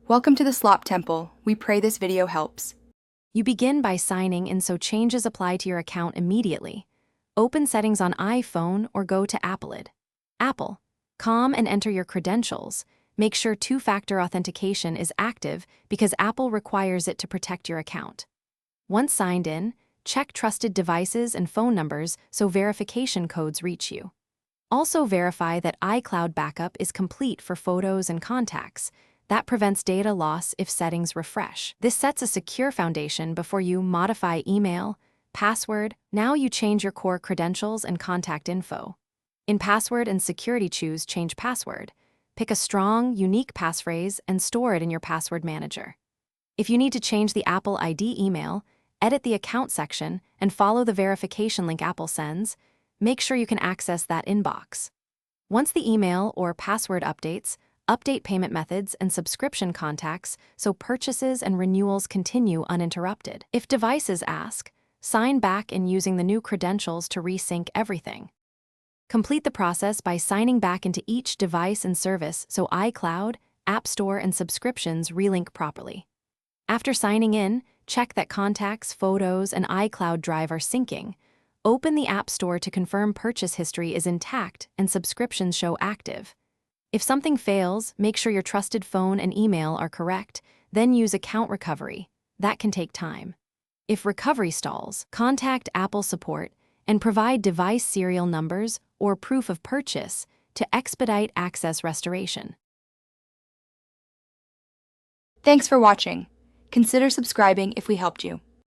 Welcome to the Slop Temple. We pray this video helps. You begin by signing in so changes apply to your account immediately. Open Settings on iPhone or go to Appleid. Apple. Calm and enter your credentials. Make sure two-factor authentication is active because Apple requires it to protect your account. Once signed in, check trusted devices and phone numbers so verification codes reach you. Also verify that iCloud backup is complete for photos and contacts. That prevents data loss if settings refresh. This sets a secure foundation before you modify email, password. Now you change your core credentials and contact info. In Password and Security, choose Change Password. Pick a strong, unique passphrase and store it in your password manager. If you need to change the Apple ID email, edit the account section and follow the verification link Apple sends. Make sure you can access that inbox. Once the email or password updates, update payment methods and subscription contacts so purchases and renewals continue uninterrupted. If devices ask, sign back in using the new credentials to resync everything. Complete the process by signing back into each device and service so iCloud, App Store, and subscriptions relink properly. After signing in, check that contacts, photos, and iCloud Drive are syncing. Open the App Store to confirm purchase history is intact and subscriptions show active. If something fails, make sure your trusted phone and email are correct, then use Account Recovery. That can take time. If recovery stalls, contact Apple support and provide device serial numbers or proof of purchase to expedite access restoration. Thanks for watching. Consider subscribing if we helped you.